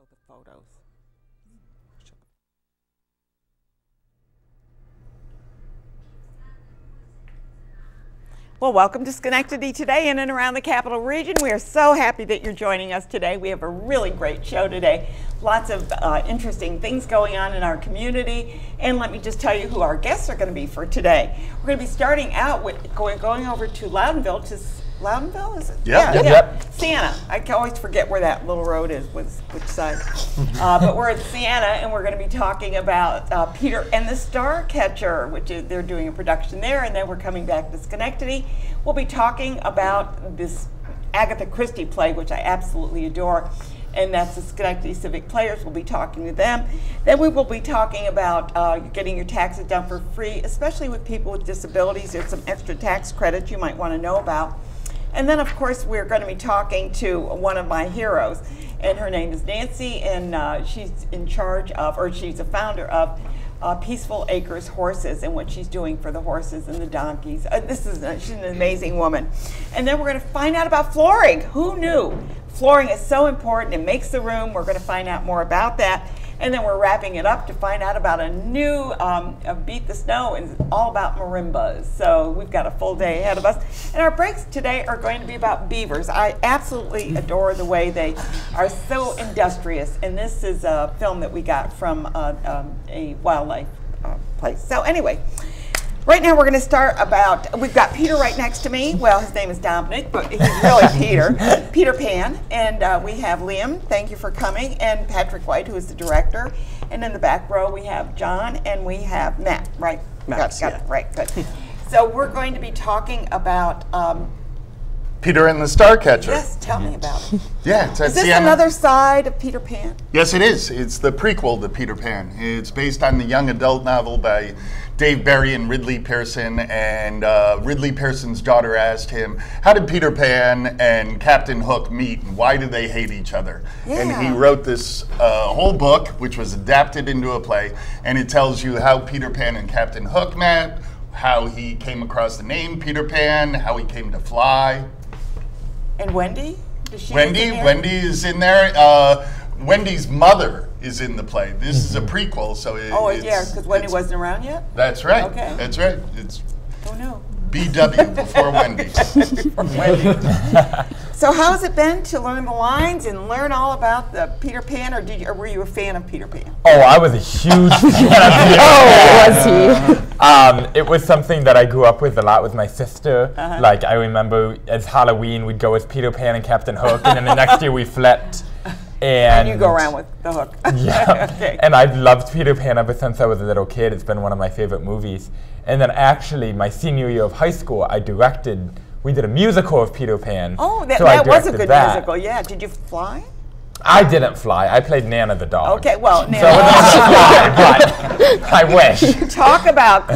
the photos. Well, welcome to Schenectady today in and around the Capital Region. We are so happy that you're joining us today. We have a really great show today. Lots of interesting things going on in our community. And let me just tell you who our guests are going to be for today. We're going to be starting out with going over to Loudonville. Loudonville, is it? Yep. Siena. I can always forget where that little road is, which side. But we're at Siena, and we're going to be talking about Peter and the Starcatcher, which is, they're doing a production there, and then we're coming back to Schenectady. We'll be talking about this Agatha Christie play, which I absolutely adore, and that's the Schenectady Civic Players. We'll be talking to them. Then we will be talking about getting your taxes done for free, especially with people with disabilities. There's some extra tax credits you might want to know about. And then, of course, we're going to be talking to one of my heroes, and her name is Nancy, and she's in charge of, or she's a founder of Peaceful Acres Horses, and what she's doing for the horses and the donkeys. She's an amazing woman. And then we're going to find out about flooring. Who knew? Flooring is so important. It makes the room. We're going to find out more about that. And then we're wrapping it up to find out about a new Beat the Snow, and it's all about marimbas. So we've got a full day ahead of us. And our breaks today are going to be about beavers. I absolutely adore the way they are so industrious. And this is a film that we got from a wildlife place. So anyway, right now we're going to start about, we've got Peter right next to me. Well, his name is Dominic, but he's really Peter Pan. And we have Liam, thank you for coming, and Patrick White, who is the director. And in the back row we have John and we have Matt, right? Matt, got it, right, good. So we're going to be talking about Peter and the Starcatcher. Yes, tell me about it. Yeah, it's at Is this Siena. another side of Peter Pan? Yes, it is. It's the prequel to Peter Pan. It's based on the young adult novel by Dave Barry and Ridley Pearson, and Ridley Pearson's daughter asked him, how did Peter Pan and Captain Hook meet, and why did they hate each other? Yeah. And he wrote this whole book, which was adapted into a play, and it tells you how Peter Pan and Captain Hook met, how he came across the name Peter Pan, how he came to fly. And Wendy? Wendy is in there. Wendy's mother is in the play. This is a prequel, so yeah, because Wendy wasn't around yet? That's right. Okay. That's right. It's Oh no. BW before Wendy. Before Wendy. So how has it been to learn the lines and learn all about the Peter Pan, or were you a fan of Peter Pan? Oh, I was a huge fan of Peter Pan. Oh, was he? It was something that I grew up with a lot with my sister. Like, I remember as Halloween, we'd go as Peter Pan and Captain Hook, and then the next year we flipped. And you go around with the hook. Yeah. Okay. And I've loved Peter Pan ever since I was a little kid. It's been one of my favorite movies. And then actually, my senior year of high school, we did a musical of Peter Pan. Oh, so that was a good musical, yeah. Did you fly? I didn't fly. I played Nana the dog. Okay, well, Nana. So I wasn't able to fly, but I wish. Talk about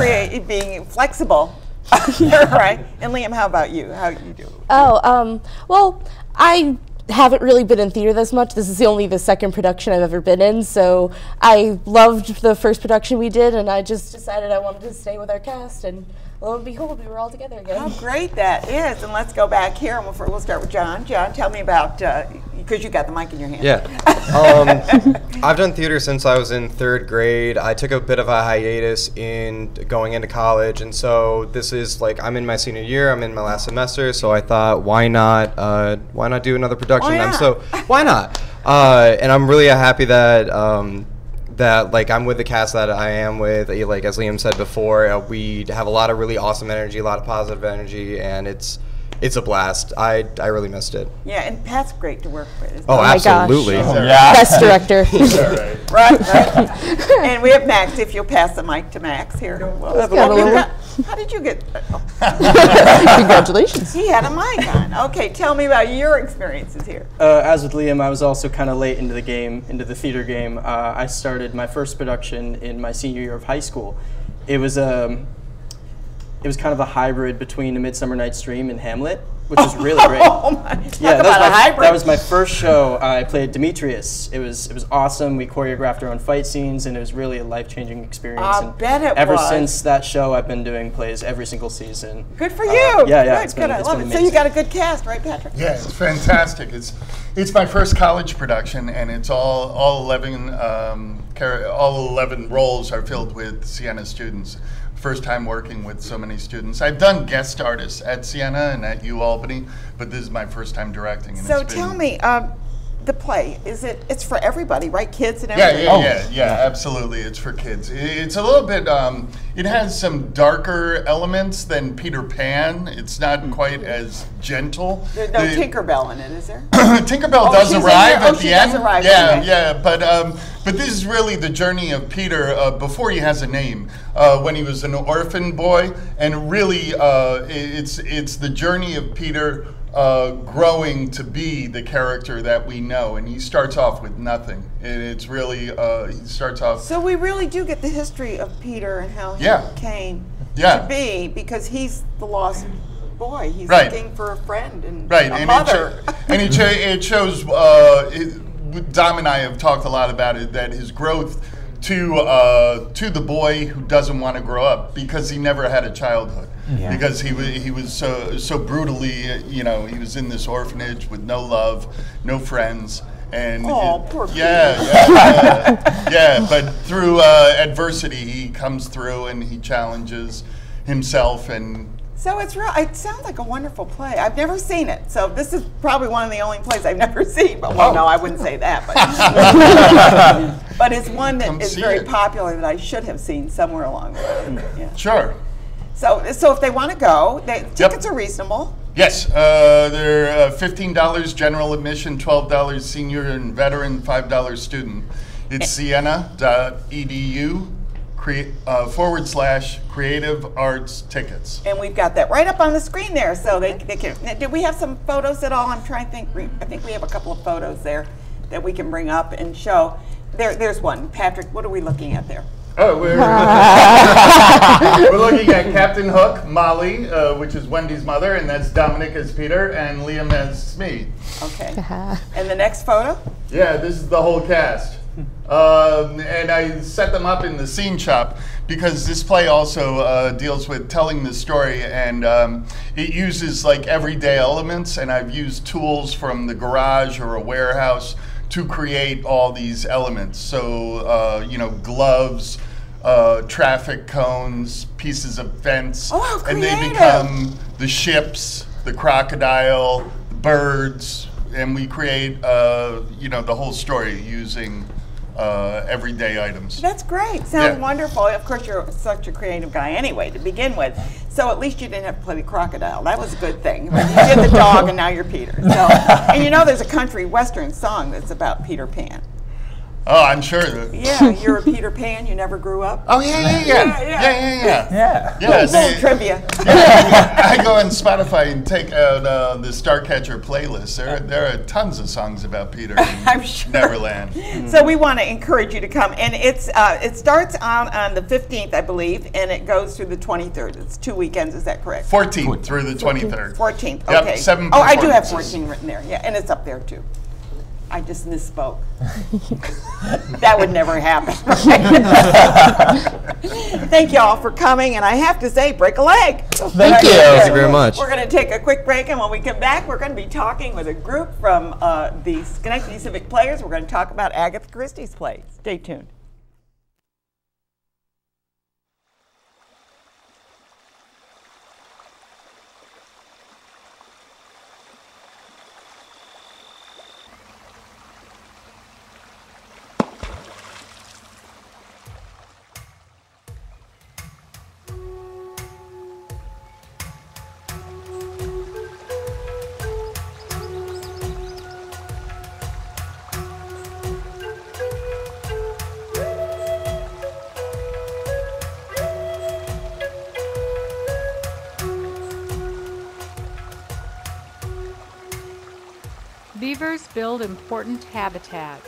being flexible. Right. And Liam, how about you? How you do? Oh, well, I haven't really been in theater this much. This is only the second production I've ever been in, so I loved the first production we did, and I just decided I wanted to stay with our cast, and lo and behold, we were all together again. How great that is. And let's go back here, and we'll start with John. John, tell me about, because you got the mic in your hand. Yeah. I've done theater since I was in 3rd grade. I took a bit of a hiatus in going into college, and so this is like, I'm in my senior year, I'm in my last semester, so I thought, why not do another production? Why not? And I'm really happy that like I'm with the cast that I am with. Like as Liam said before, we have a lot of really awesome energy, a lot of positive energy, and it's a blast. I really missed it. Yeah, and Pat's great to work with. Oh, absolutely. Yeah. Best director. Right. And we have Max, if you'll pass the mic to Max here. How did you get? Congratulations. He had a mic on. Okay, tell me about your experiences here. As with Liam, I was also kind of late into the theater game. I started my first production in my senior year of high school. It was kind of a hybrid between A Midsummer Night's Dream and Hamlet, which was really great. Yeah, that was my first show. I played Demetrius. It was awesome. We choreographed our own fight scenes, and it was really a life-changing experience. I bet it ever was. since that show, I've been doing plays every single season. Good for you. Yeah, Good. I love it. amazing. So you got a good cast, right, Patrick? Yeah, it's fantastic. It's It's my first college production, and it's all 11 all 11 roles are filled with Siena students. First time working with so many students. I've done guest artists at Siena and at UAlbany, but this is my first time directing. And So it's tell been, me, the play, it's for everybody, right? Kids and everything? Yeah, absolutely. It's for kids. It's a little bit, it has some darker elements than Peter Pan. It's not quite as gentle. There's no Tinkerbell in it, is there? Tinkerbell does she's in arrive there? at Oh, she the does end. arrive, Yeah, okay. yeah, but this is really the journey of Peter before he has a name, when he was an orphan boy, and really it's the journey of Peter growing to be the character that we know, and he starts off with nothing. It's really he starts off. So we really do get the history of Peter and how he came Yeah. to be, because he's the lost boy. He's Right. looking for a friend and Right, a and mother. it shows. Dom and I have talked a lot about it, that his growth to the boy who doesn't want to grow up because he never had a childhood. Yeah. Because he was so brutally, he was in this orphanage with no love, no friends, and Poor Peter. yeah. But through adversity, he comes through and he challenges himself. And So it sounds like a wonderful play. I've never seen it, so this is probably one of the only plays I've never seen. But no, I wouldn't say that. But but it's one that Come is see very it. popular that I should have seen somewhere along the way. Yeah. sure. So if they want to go, tickets are reasonable. Yes, they're $15 general admission, $12 senior and veteran, $5 student. It's siena.edu /creative arts tickets. And we've got that right up on the screen there, so they can. Did we have some photos at all? I'm trying to think. I think we have a couple of photos there that we can bring up and show. There's one. Patrick, what are we looking at there? Oh, we're looking at Captain Hook, Molly, which is Wendy's mother, and that's Dominic as Peter, and Liam as Smee. Okay. And the next photo? Yeah, this is the whole cast. And I set them up in the scene shop because this play also deals with telling the story, and it uses like everyday elements, and I've used tools from the garage or a warehouse to create all these elements. So, gloves, traffic cones, pieces of fence, Oh, how and they creative. become the ships, the crocodile, the birds, and we create, the whole story using everyday items. That's great. Sounds Yeah. wonderful. Of course, you're such a creative guy anyway to begin with. So at least you didn't have to play the crocodile. That was a good thing. But you did the dog, and now you're Peter. So, and there's a country western song that's about Peter Pan. Oh, I'm sure. That, Yeah, you're a Peter Pan. You never grew up. Oh yeah. Yeah. Little trivia. I go on Spotify and take out the Starcatcher playlist. There are tons of songs about Peter in I'm sure. Neverland. So we want to encourage you to come, and it starts on the 15th, I believe, and it goes through the 23rd. It's 2 weekends. Is that correct? 14th through the 23rd. 14th. Yep, Okay. 7 Oh, I do have performances. 14 written there. Yeah, and it's up there too. I just misspoke. That would never happen. Thank you all for coming, and I have to say, break a leg. Thank you. Thank you very much. We're going to take a quick break, and when we come back, we're going to be talking with a group from the Schenectady Civic Players. We're going to talk about Agatha Christie's plays. Stay tuned. Beavers build important habitat.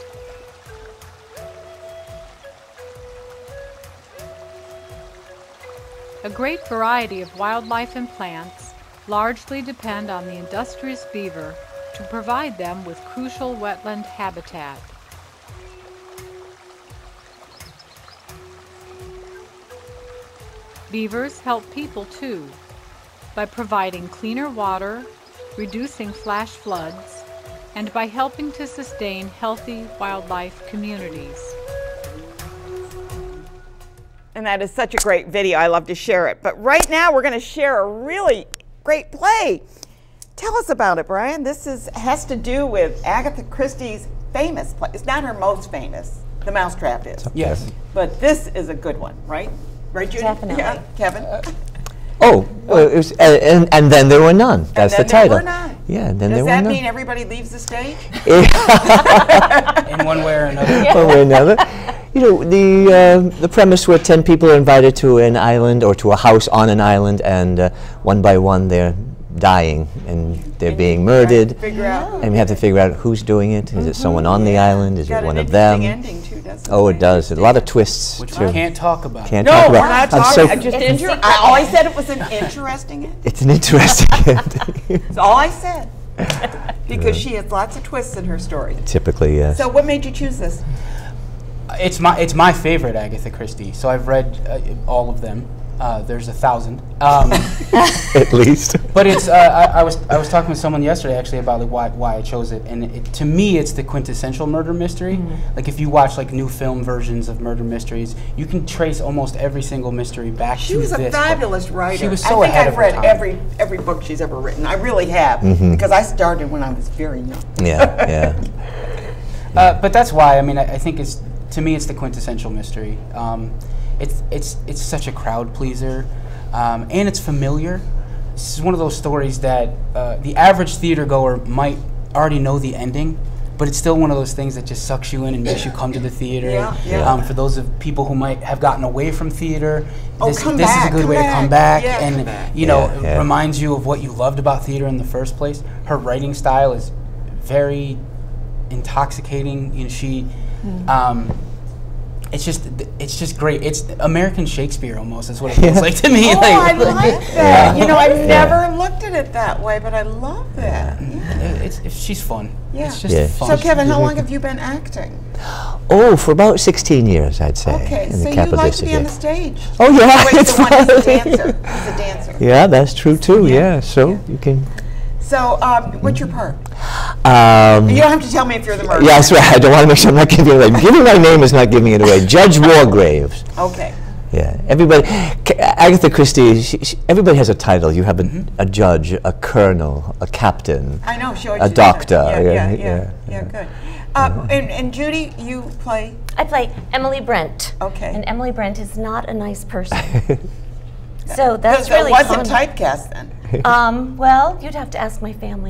A great variety of wildlife and plants largely depend on the industrious beaver to provide them with crucial wetland habitat. Beavers help people too, by providing cleaner water, reducing flash floods, and by helping to sustain healthy wildlife communities. And that is such a great video. I love to share it. But right now we're going to share a really great play. Tell us about it, Brian. This has to do with Agatha Christie's famous play. It's not her most famous. The Mousetrap is. Yes. But this is a good one, right? Right, Judy? Definitely. Yeah, Kevin? Oh, well, it was, and then there were none. That's the title. And then there were none. Yeah, and then Does there were that none. mean everybody leaves the stage? In one way or another. One way or another. You know, the premise where 10 people are invited to an island or to a house on an island, and one by one they're dying and they're being murdered. Figure out. And we have to figure out who's doing it. Is it someone on the island? Is it one of them? Ending too, doesn't Oh, it? it does. A lot of twists. Which too. we can't talk about. Can't No, talk we're about. not I'm talking. so I just all I said it was an interesting ending. it's an interesting ending. That's all I said. Because she has lots of twists in her story. Typically, yes. So what made you choose this? It's my favorite Agatha Christie. So I've read all of them. There's 1,000. At least. But it's I was talking with someone yesterday actually about like why I chose it, and to me it's the quintessential murder mystery. Like if you watch like new film versions of murder mysteries, you can trace almost every single mystery back She to was this. a fabulous writer. She was so I think ahead I've of her read time. every book she's ever written. I really have, because I started when I was very young. Yeah, yeah. But that's why I think to me it's the quintessential mystery. It's such a crowd pleaser, and it's familiar. This is one of those stories that the average theater goer might already know the ending, but it's still one of those things that just sucks you in and makes you come to the theater. Yeah. For those of people who might have gotten away from theater, this is back, a good come way to back. come back, Yeah, and come back. it reminds you of what you loved about theater in the first place. Her writing style is very intoxicating. She. It's just great. It's American Shakespeare almost. Is what it feels like to me. Oh, I like that. Yeah. I've never looked at it that way, but I love that. Yeah. She's fun. Yeah. It's just Yeah. fun. So, Kevin, how long have you been acting? Oh, for about 16 years, I'd say. Okay, in so the you Capital like to District, be on yeah. the stage. Oh, yeah. Wait, it's the one who's a fun. dancer. He's a dancer. Yeah, that's true too. Yeah, so you can. So, what's your part? Um, You don't have to tell me if you're the murderer. yeah, that's right. I don't want to make sure I'm not giving it away. Giving my name is not giving it away. Judge Wargraves. Okay. Yeah, everybody. Agatha Christie. Everybody has a title. You have a judge, a colonel, a captain. I know. She always A did that. doctor. Yeah, good. And Judy, you play? I play Emily Brent. Okay. And Emily Brent is not a nice person. So that's really It wasn't fun. typecast then. Well, you'd have to ask my family.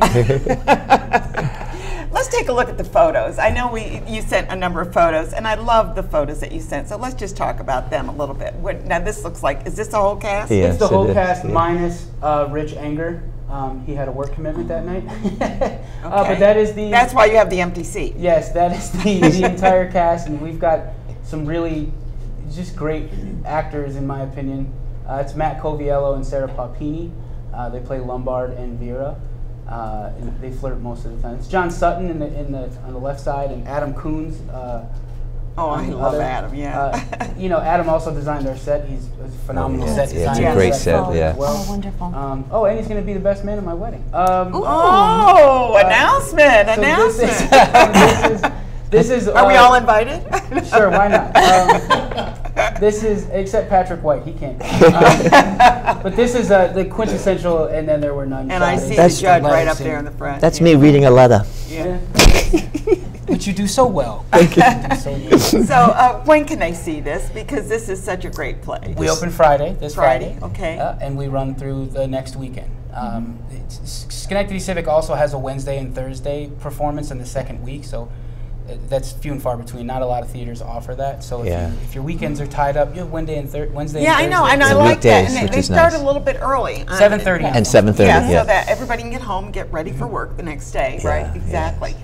Let's take a look at the photos. I know you sent a number of photos, and I love the photos that you sent. So let's just talk about them a little bit. Now this looks like, is this the whole cast? Yeah. It's the Yes, whole it is, cast yeah. minus Rich Anger. He had a work commitment that night. But that is the. That's why you have the empty seat. Yes, that is the entire cast, and we've got some really just great actors, in my opinion. It's Matt Coviello and Sarah Papini. They play Lombard and Vera. And they flirt most of the time. It's John Sutton on the left side, and Adam Coons. Oh, I love Adam. Yeah. Adam also designed our set. He's a phenomenal yeah. set Yeah, designer. it's a great set. Oh, Yeah. as well. Oh, wonderful. And he's going to be the best man at my wedding. Announcement! So Announcement! This is. Are we all invited? Sure, why not? This is, except Patrick White, he can't come. But this is the quintessential, and then there were none. And I shot. see That's the judge the right up letters there in and- the front. That's me reading a letter. Yeah. Which you do so well. Thank you. So when can they see this? Because this is such a great play. We open Friday, this Friday, Friday. okay. And we run through the next weekend. Schenectady Civic also has a Wednesday and Thursday performance in the second week, so that's few and far between. Not a lot of theaters offer that. So Yeah. if your weekends are tied up, you have Wednesday and Thursday. Yeah, I know, and I The like that. weekdays, And which they is start nice. a little bit early. 7:30. And 7:30. Yeah, Yeah. so that everybody can get home and get ready for work the next day, right? Yeah, Exactly.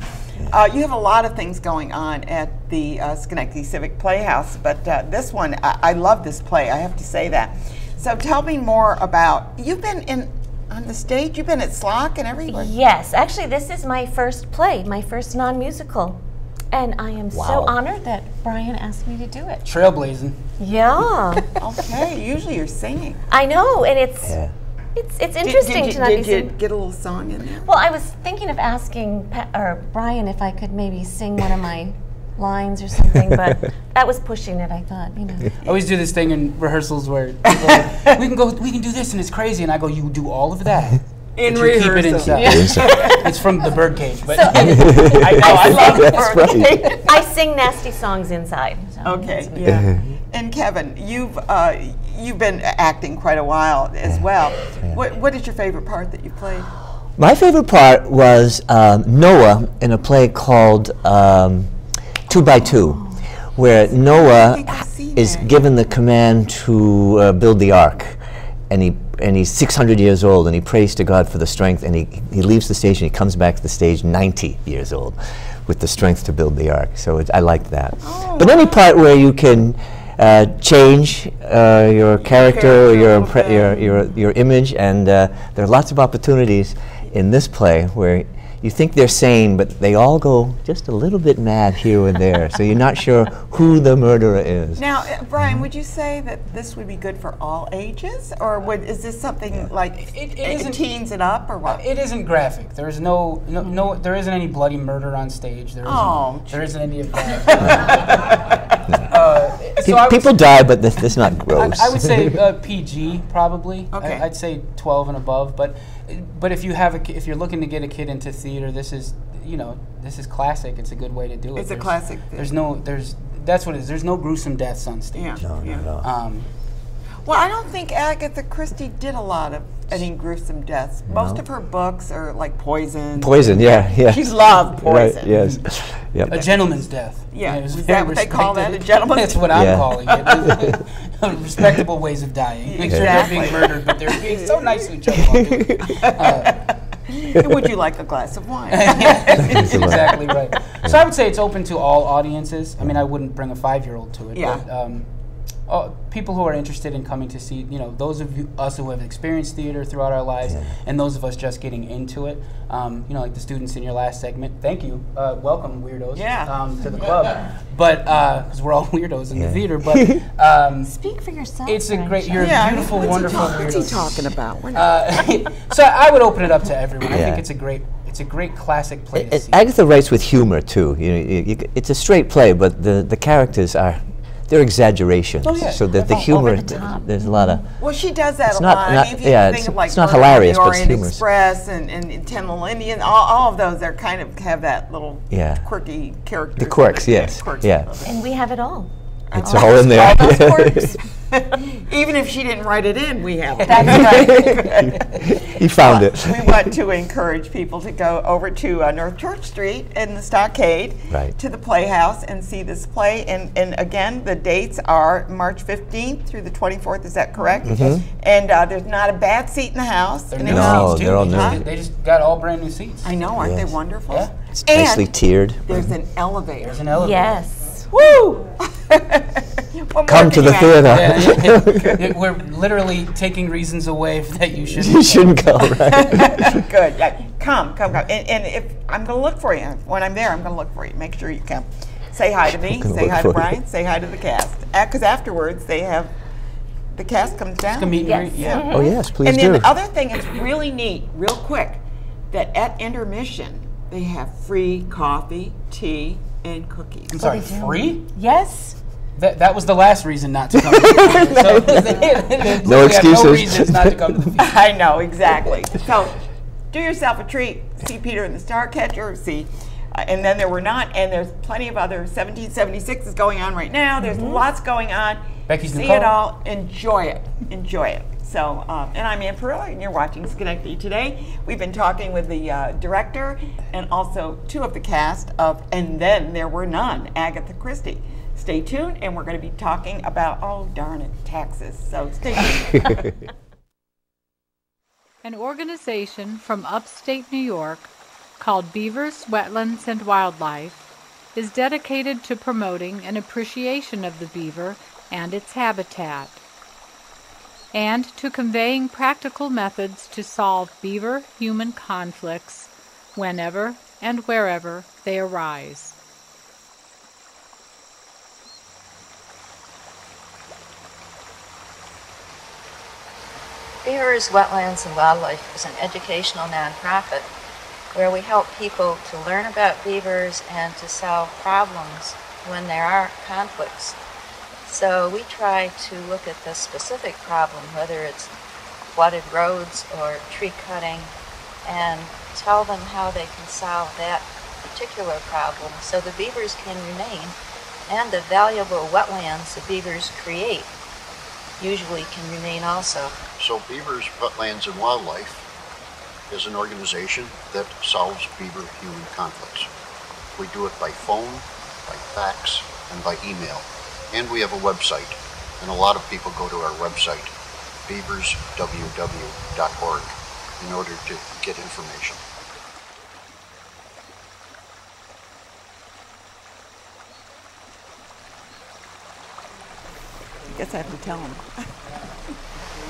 You have a lot of things going on at the Schenectady Civic Playhouse, but this one, I love this play, I have to say that. So tell me more about, you've been on the stage, you've been at SLOC and everywhere. Yes, actually, this is my first play, my first non-musical. And I am so Wow. honored that Brian asked me to do it. Trailblazing. Yeah, Okay, usually you're singing. I know, and it's Yeah. It's interesting to not be Did you sing. get a little song in there? Well, I was thinking of asking Brian if I could maybe sing one of my lines or something, but that was pushing it. I thought, you know. I always do this thing in rehearsals where people are like, we can do this and it's crazy, and I go, you do all of that. In but you keep it rehearsal. inside. It's from the Birdcage, but So, I know, I love the That's birthday. right. I sing nasty songs inside. So Okay, that's what- yeah. And Kevin, you've been acting quite a while as well. What is your favorite part that you played? My favorite part was Noah in a play called 2 by 2, where Noah think I've seen is that. given the command to build the ark, and he's 600 years old, and he prays to God for the strength, and he leaves the stage and he comes back to the stage 90 years old with the strength to build the ark. So I liked that. But any part where you can change your character or your image, and there are lots of opportunities in this play where you think they're sane, but they all go just a little bit mad here and there, so you're not sure who the murderer is. Now, Brian, would you say that this would be good for all ages, or is this something like It isn't- teens and up, or what? it isn't graphic. There's no, there isn't any bloody murder on stage. There isn't any of that. So I would People die, but this is not gross. I would say PG probably. Okay. I'd say 12 and above. But if you have if you're looking to get a kid into theater, this is classic. It's a good way to do it. It's a classic thing. That's what it is. There's no gruesome deaths on stage. Yeah. Well, I don't think Agatha Christie did a lot of any gruesome deaths. Most of her books are like Poison. Poison, yeah. She loved Poison. Right, yes. Yep. A gentleman's death. Yeah, It was is very that what they call that, a respected. gentleman's That's what I'm Yeah. calling it. Respectable ways of dying. Exactly. They're being murdered, but they're being so nice to each other. while doing it. Would you like a glass of wine? Exactly right. So I would say it's open to all audiences. I mean, I wouldn't bring a 5-year-old to it. Yeah. But, people who are interested in coming to see, those of us who have experienced theater throughout our lives, and those of us just getting into it, like the students in your last segment. Thank you. Welcome, weirdos. To the club. But because we're all weirdos in the theater, but Speak for yourself. it's a Brian. great. You're Yeah, beautiful, what's he wonderful What's he weirdos. talking about? We're not- So I would open it up to everyone. I Yeah. think it's a great classic play to see. Agatha writes with humor too. It's a straight play, but the characters they're exaggerations. Oh, yeah. So that the Over humor, the top. there's a lot of. Well, she does that It's a not- lot. not- I mean, if you yeah, think it's- of like it's not Murder on hilarious, the but it's Orient humorous. Express and Ten Little Indians, all of those, they're kind of have that little Yeah. quirky character. The quirks, yes. Yeah. And we have it all. It's all in there. All those quirks. Even if she didn't write it in, we have it. He found it. We want to encourage people to go over to North Church Street in the Stockade Right. to the Playhouse and see this play. And again, the dates are March 15th through the 24th. Is that correct? And there's not a bad seat in the house. They're And new it was- No, seats, too. they're all They new. They just got all brand new seats. I know, aren't Yes. they wonderful? Yeah. It's nicely And tiered. there's an elevator. There's an elevator. Yes. Woo! What more Come to can the you ask? theater. Yeah, we're literally taking reasons away that you should. You shouldn't go, right? Good. Yeah. Come. And if I'm going to look for you when I'm there, I'm going to look for you. Make sure you come. Say hi to me. gonna Say look hi for to you. Brian. Say hi to the cast. Because afterwards they have the cast comes down. It's a meet and greet, yeah. Oh yes, please And do. then the other thing that's really neat, real quick, that at intermission they have free coffee, tea, and cookies. I'm sorry, they do. free? Yes. That was the last reason not to come to the theater. So they No had excuses. No reasons not to come to the theater. I know, exactly. So do yourself a treat. See Peter and the Starcatcher. See, and then there were not, and there's plenty of other 1776 is going on right now. There's lots going on. Becky's See Nicole. it all. Enjoy it. Enjoy it. So, and I'm Ann Perillo, and you're watching Schenectady Today. We've been talking with the director and also two of the cast of And Then There Were None, Agatha Christie. Stay tuned, and we're going to be talking about, oh, darn it, taxes. So stay tuned. An organization from upstate New York called Beavers, Wetlands, and Wildlife is dedicated to promoting an appreciation of the beaver and its habitat, and to conveying practical methods to solve beaver-human conflicts whenever and wherever they arise. Beavers, Wetlands, and Wildlife is an educational nonprofit where we help people to learn about beavers and to solve problems when there are conflicts. So we try to look at the specific problem, whether it's flooded roads or tree cutting, and tell them how they can solve that particular problem so the beavers can remain, and the valuable wetlands the beavers create usually can remain also. So Beavers, Wetlands, and Wildlife is an organization that solves beaver-human conflicts. We do it by phone, by fax, and by email. And we have a website, and a lot of people go to our website, beaversww.org, in order to get information. I guess I have to tell them.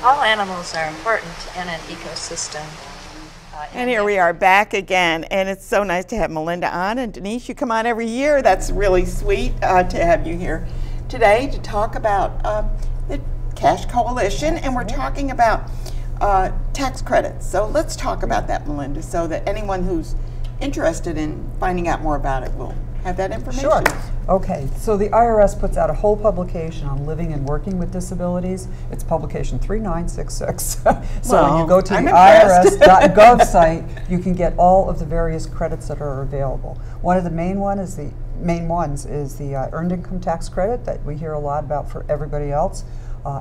All animals are important in an ecosystem. And here we are back again, and it's so nice to have Melinda on. And Denise, you come on every year. That's really sweet to have you here today to talk about the Cash Coalition, and we're talking about tax credits. So let's talk about that, Melinda, so that anyone who's interested in finding out more about it will have that information. Sure. Okay, so the IRS puts out a whole publication on living and working with disabilities. It's publication 3966. So when you go to the IRS.gov site, you can get all of the various credits that are available. One of the main ones is the earned income tax credit that we hear a lot about for everybody else,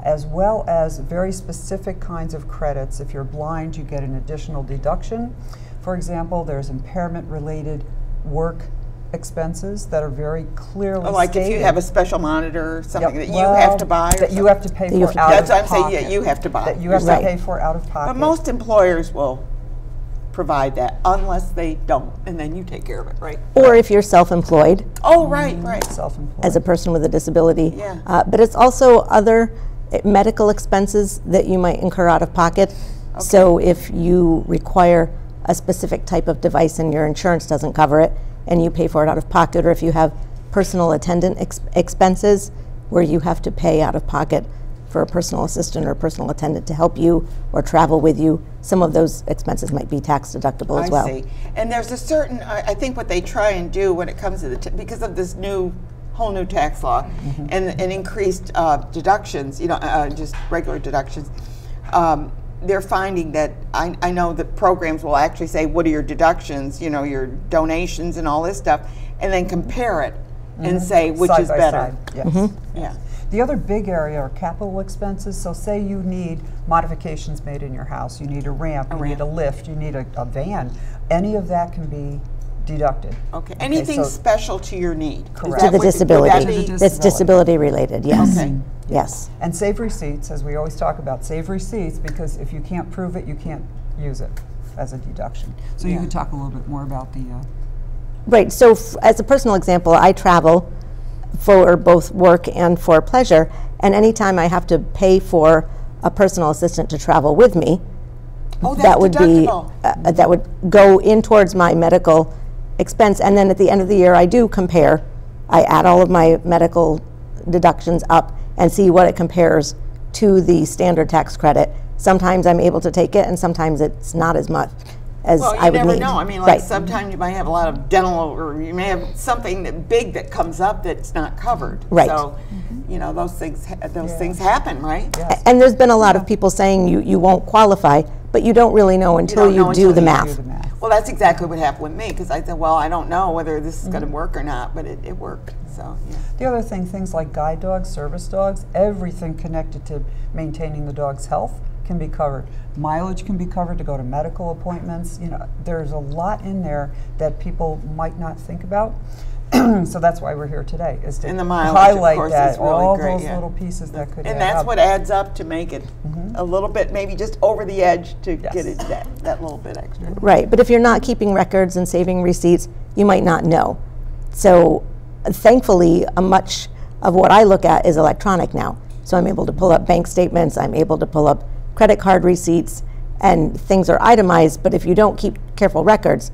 as well as very specific kinds of credits. If you're blind, you get an additional deduction. For example, there's impairment-related work expenses that are very clearly like stated. If you have a special monitor or something that you have to buy. That you have to pay for out of pocket. That's what I'm saying, yeah, you have to buy. That you have to pay for out of pocket. But most employers will provide that unless they don't, and then you take care of it, right? Or if you're self-employed. Oh, right, right. Self-employed. As a person with a disability. Yeah. But it's also other medical expenses that you might incur out of pocket. Okay. So if you require a specific type of device and your insurance doesn't cover it, and you pay for it out of pocket, or if you have personal attendant expenses where you have to pay out of pocket for a personal assistant or a personal attendant to help you or travel with you, some of those expenses might be tax deductible as well. I see. And there's a certain, I think what they try and do when it comes to the, because of this whole new tax law and increased deductions, just regular deductions, they're finding that I know that programs will actually say, what are your deductions, your donations and all this stuff, and then compare it and say which side is by better. Side. Yes. Yeah. The other big area are capital expenses. So say you need modifications made in your house, you need a ramp, you need a lift, you need a van. Any of that can be deducted. Okay. Anything special to your need. Correct. To the disability. That's disability related, yes. Okay. Yes. And save receipts, as we always talk about, save receipts, because if you can't prove it, you can't use it as a deduction. So you could talk a little bit more about the... Right, so as a personal example, I travel for both work and for pleasure, and anytime I have to pay for a personal assistant to travel with me, that would be that would go in towards my medical expense, and then at the end of the year I do compare. I add all of my medical deductions up and see what it compares to the standard tax credit. Sometimes I'm able to take it, and sometimes it's not as much as I would need. Well, you never know. I mean, like sometimes you might have a lot of dental, or you may have something big that comes up that's not covered. Right. So, those things happen, right? Yes. And there's been a lot of people saying you won't qualify, but you don't really know until you do the math. Well, that's exactly what happened with me, because I said, well, I don't know whether this is going to work or not, but it worked. So, yeah. The other thing, things like guide dogs, service dogs, everything connected to maintaining the dog's health can be covered. Mileage can be covered to go to medical appointments. There's a lot in there that people might not think about. So that's why we're here today, is to highlight that, all those little pieces that could add up. And that's what adds up to make it a little bit, maybe just over the edge to get it that little bit extra. Right, but if you're not keeping records and saving receipts, you might not know. So thankfully, much of what I look at is electronic now. So I'm able to pull up bank statements, I'm able to pull up credit card receipts, and things are itemized, but if you don't keep careful records,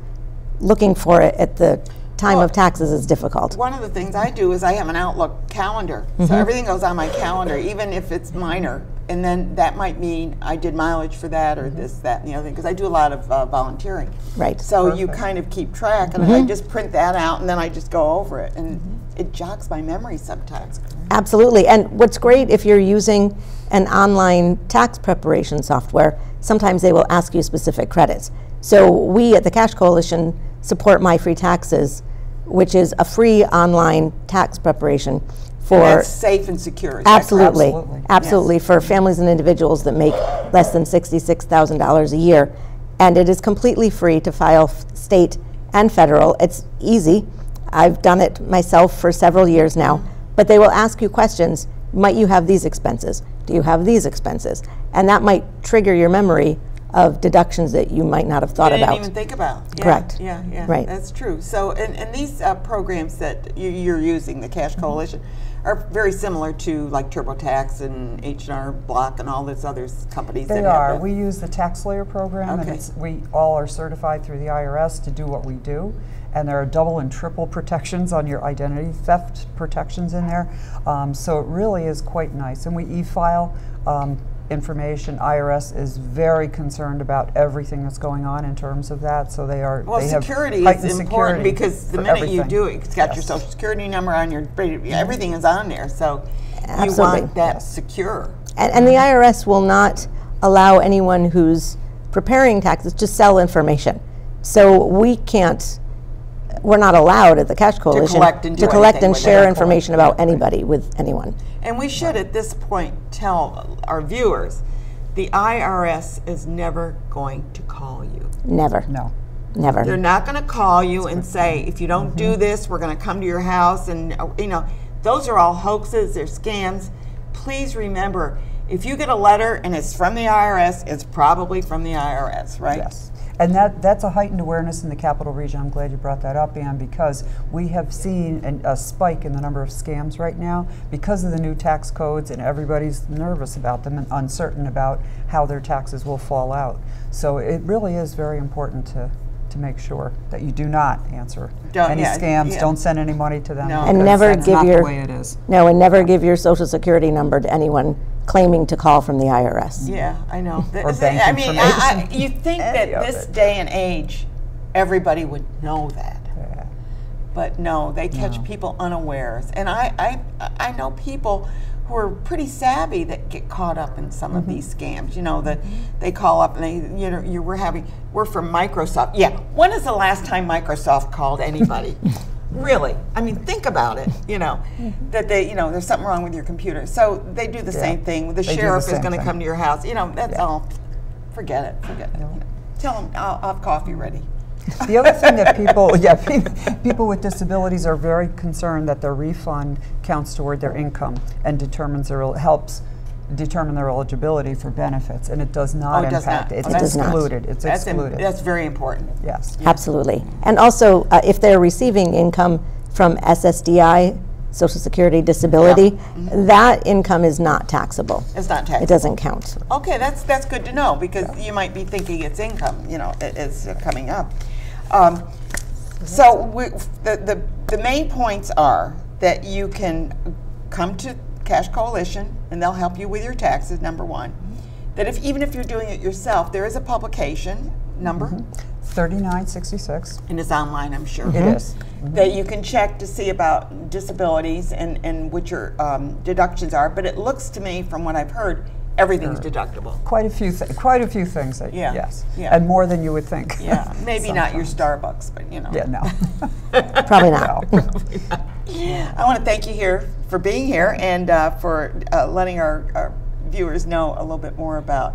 looking for it at the time of taxes is difficult. One of the things I do is I have an Outlook calendar. So everything goes on my calendar, even if it's minor. and then that might mean I did mileage for that, or this, that, and the other thing, because I do a lot of volunteering. Right. So you kind of keep track, and I just print that out, and then I just go over it, and it jogs my memory sometimes. Absolutely. And what's great, if you're using an online tax preparation software, sometimes they will ask you specific credits. So we at the Cash Coalition support My Free Taxes, which is a free online tax preparation for... And that's safe and secure. Is Absolutely. that correct? Absolutely. Yes. For families and individuals that make less than $66,000 a year. And it is completely free to file state and federal. It's easy. I've done it myself for several years now. But they will ask you questions. Might you have these expenses? Do you have these expenses? And that might trigger your memory of deductions that you might not have thought about. You didn't even think about. Yeah, Correct. Yeah, yeah, right. That's true. So, and these programs that you're using, the Cash Coalition, are very similar to like TurboTax and H&R Block and all those other companies. They that are. have We use the tax layer program, Okay. and we all are certified through the IRS to do what we do. And there are double and triple protections on your identity theft protections in there. So it really is quite nice. And we e-file information. IRS is very concerned about everything that's going on in terms of that. So they are. Well, they security have is important because the minute you do it, it's got your social security number on your, everything is on there. So you want that secure. And the IRS will not allow anyone who's preparing taxes to sell information. So we can't, we're not allowed at the Cash Coalition to collect and share information about anybody with anyone. And we should at this point tell our viewers, the IRS is never going to call you. Never. No. Never. They're not going to call you and say, if you don't do this, we're going to come to your house. And, you know, those are all hoaxes, they're scams. Please remember, if you get a letter and it's from the IRS, it's probably from the IRS, right? Yes. And that's a heightened awareness in the Capital Region. I'm glad you brought that up, Ann, because we have seen a spike in the number of scams right now because of the new tax codes, and everybody's nervous about them and uncertain about how their taxes will fall out. So it really is very important to make sure that you do not answer any scams. Don't send any money to them. No. And never that's give not your the way it is. No, and never give your social security number to anyone claiming to call from the IRS. Yeah, I know. Or bank I mean, information. you think that this day and age, everybody would know that. Yeah. But no, they catch people unawares. And I know people who are pretty savvy that get caught up in some of these scams. You know, that they call up and they, you know, we're from Microsoft. Yeah, when is the last time Microsoft called anybody? Really? I mean, think about it, you know, that they, you know, there's something wrong with your computer. So they do the same thing. The sheriff is going to come to your house. You know, that's all. Forget it. Forget it. You know, tell them I'll have coffee ready. The other thing that people with disabilities are very concerned that their refund counts toward their income and helps determine their eligibility for benefits, and it does not impact. It's excluded. It's excluded. That's very important. Yes. Absolutely. And also, if they're receiving income from SSDI, Social Security Disability, that income is not taxable. It's not taxable. It doesn't count. Okay, that's good to know, because you might be thinking it's income, you know, it's coming up. So the main points are that you can come to Cash Coalition and they'll help you with your taxes, number one. That even if you're doing it yourself, there is a publication number. 3966. And it's online, I'm sure. It is. That you can check to see about disabilities and what your deductions are. But it looks to me, from what I've heard, everything's deductible. Quite a few things that yes. Yeah. And more than you would think. Yeah. Maybe not your Starbucks, but you know. Yeah, no. Probably not. Probably not. I want to thank you here for being here and for letting our viewers know a little bit more about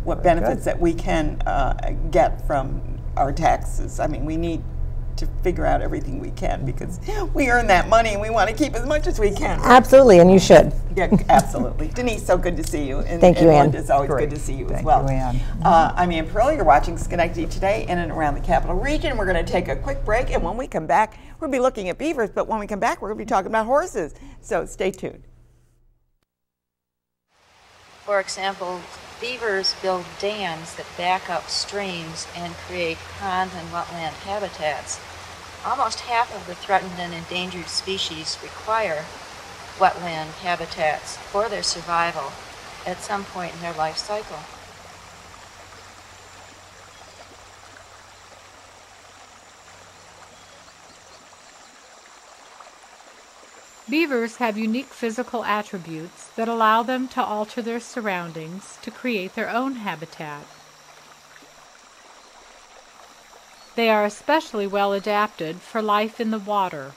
what benefits that we can get from our taxes. I mean, we need to figure out everything we can because we earn that money and we want to keep as much as we can. Absolutely, and you should. Yeah, absolutely. Denise, so good to see you. And, Thank you, Ann. It's always good to see you as well. Thank you, Ann. I'm Ann Pearl. You're watching Schenectady Today in and around the Capital Region. We're going to take a quick break, and when we come back, we'll be looking at beavers, but when we come back, we're going to be talking about horses. So stay tuned. For example, beavers build dams that back up streams and create pond and wetland habitats. Almost half of the threatened and endangered species require wetland habitats for their survival, at some point in their life cycle. Beavers have unique physical attributes that allow them to alter their surroundings to create their own habitat. They are especially well adapted for life in the water.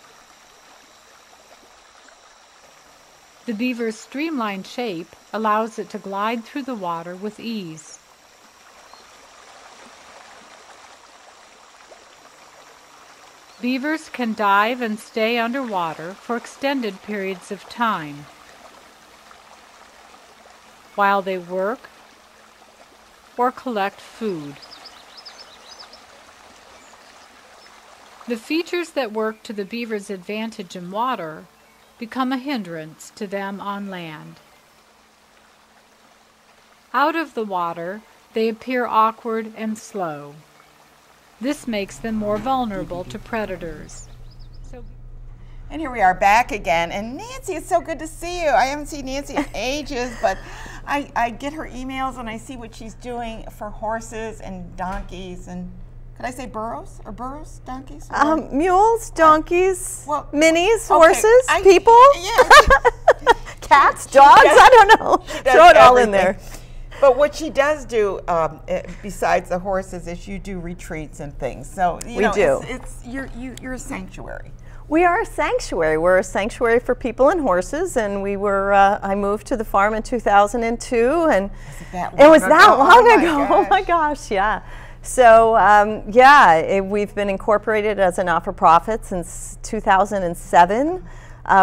The beaver's streamlined shape allows it to glide through the water with ease. Beavers can dive and stay underwater for extended periods of time while they work or collect food. The features that work to the beaver's advantage in water become a hindrance to them on land. Out of the water, they appear awkward and slow. This makes them more vulnerable to predators. And here we are back again. And Nancy, it's so good to see you. I haven't seen Nancy in ages, but I get her emails and I see what she's doing for horses and donkeys and, could I say burros or burros, donkeys? Mules, donkeys, well, minis, okay, horses, people, cats, dogs, I don't know. Throw it all in there. But what she does do, besides the horses, is you do retreats and things. So you know, you're a sanctuary. We are a sanctuary. We're a sanctuary for people and horses, and we were. I moved to the farm in 2002, and it was that long ago. Oh my gosh, yeah. So we've been incorporated as a not-for-profit since 2007.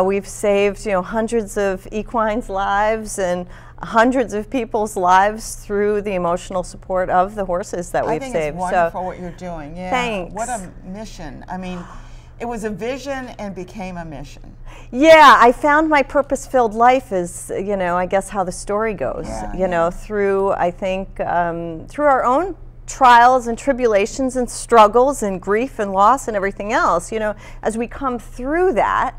We've saved hundreds of equines' lives and hundreds of people's lives through the emotional support of the horses that we've saved. I think it's wonderful what you're doing. Yeah. Thanks. What a mission. I mean, it was a vision and became a mission. Yeah, I found my purpose-filled life is, I guess how the story goes. Through, I think, through our own trials and tribulations and struggles and grief and loss and everything else. As we come through that,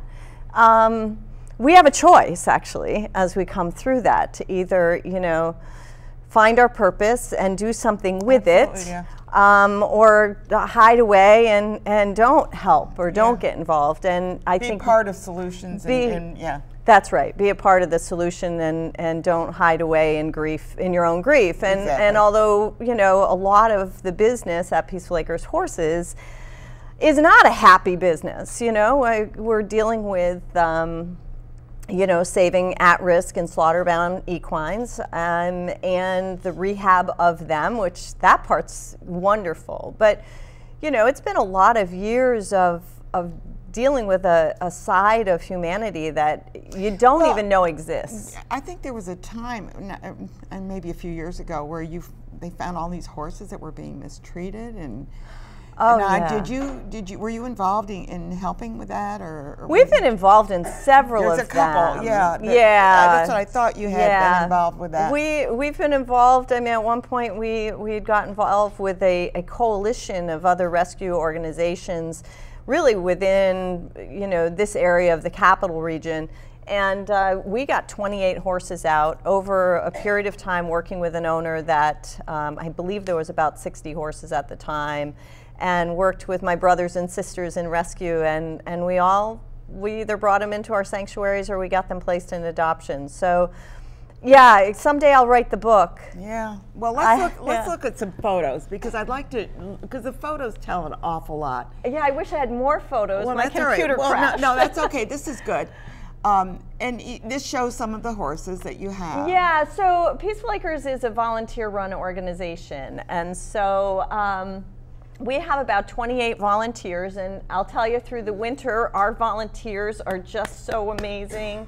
we have a choice, actually, as we come through that, to either, find our purpose and do something with it, or hide away and don't help or don't get involved. And I think part of solutions. That's right. Be a part of the solution and don't hide away in grief, in your own grief. And although a lot of the business at Peaceful Acres Horses is not a happy business, we're dealing with saving at-risk and slaughter-bound equines and the rehab of them, which that part's wonderful. But, it's been a lot of years of dealing with a side of humanity that you don't even know exists. I think there was a time, and maybe a few years ago, where they found all these horses that were being mistreated and. Were you involved in helping with that, or we've been involved in several of them? There's a couple, that's what I thought you had been involved with that. We've been involved. I mean, at one point we had got involved with a coalition of other rescue organizations, really within this area of the capital region. And we got 28 horses out over a period of time, working with an owner that I believe there was about 60 horses at the time. And worked with my brothers and sisters in rescue, and we either brought them into our sanctuaries or we got them placed in adoption. So, yeah, someday I'll write the book. Yeah. Well, let's look at some photos, because I'd like to, because the photos tell an awful lot. Yeah, I wish I had more photos. Well, my computer crashed. No, that's okay. This is good. And this shows some of the horses that you have. Yeah, so Peaceful Acres is a volunteer-run organization, and so we have about 28 volunteers, and I'll tell you, through the winter, our volunteers are just so amazing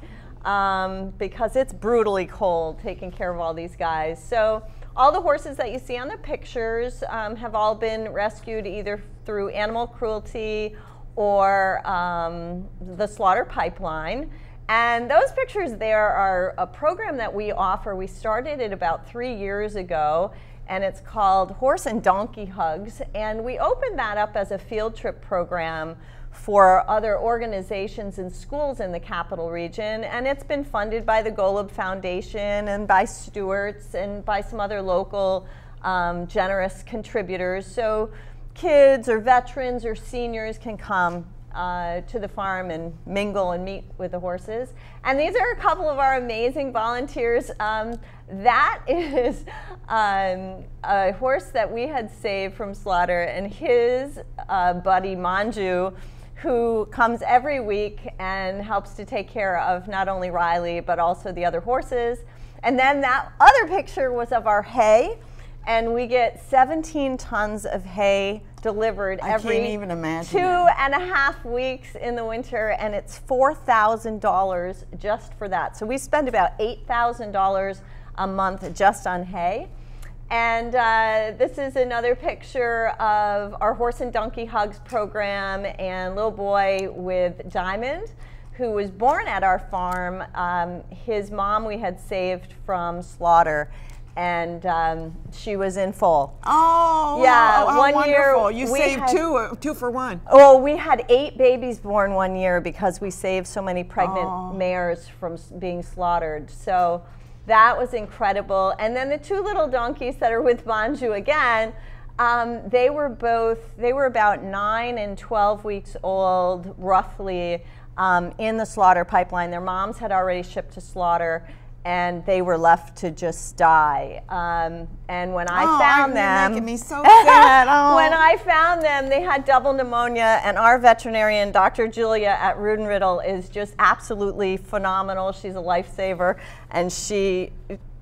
because it's brutally cold taking care of all these guys. So all the horses that you see on the pictures have all been rescued either through animal cruelty or the slaughter pipeline. And those pictures there are a program that we offer. We started it about 3 years ago, and it's called Horse and Donkey Hugs. And we opened that up as a field trip program for other organizations and schools in the Capital Region, and it's been funded by the Golub Foundation and by Stewart's and by some other local generous contributors. So kids or veterans or seniors can come to the farm and mingle and meet with the horses. And these are a couple of our amazing volunteers. That is a horse that we had saved from slaughter, and his buddy Manju, who comes every week and helps to take care of not only Riley but also the other horses. And then that other picture was of our hay, and we get 17 tons of hay delivered every can't even imagine 2.5 weeks in the winter, and it's $4,000 just for that. So we spend about $8,000 a month just on hay. And this is another picture of our Horse and Donkey Hugs program and little boy with Diamond, who was born at our farm. His mom we had saved from slaughter, and she was in foal. Oh, yeah! Wow, how one wonderful. year You saved two for one. Oh, we had 8 babies born one year because we saved so many pregnant mares from being slaughtered. So that was incredible. And then the 2 little donkeys that are with Manju again, they were about 9 and 12 weeks old, roughly, in the slaughter pipeline. Their moms had already shipped to slaughter, and they were left to just die. And when I found them, you're making me so sad. When I found them, they had double pneumonia, and our veterinarian, Dr. Julia at Rudin Riddle, is just absolutely phenomenal. She's a lifesaver, and she,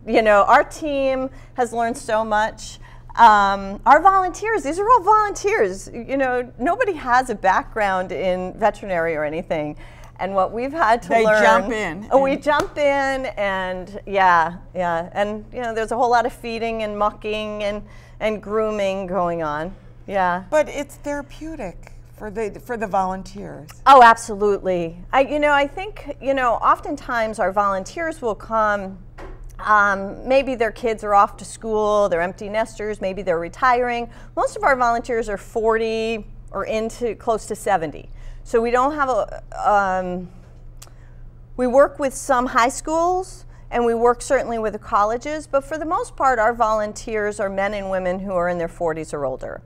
you know, our team has learned so much. Our volunteers, these are all volunteers. You know, nobody has a background in veterinary or anything. And what we've had to learn. They jump in. Oh, we jump in, and yeah. And, you know, there's a whole lot of feeding and mucking and grooming going on. Yeah. But it's therapeutic for the volunteers. Oh, absolutely. I think, oftentimes our volunteers will come. Maybe their kids are off to school, they're empty nesters, maybe they're retiring. Most of our volunteers are 40 or into close to 70. So we don't have we work with some high schools, and we work certainly with the colleges, but for the most part, our volunteers are men and women who are in their 40s or older.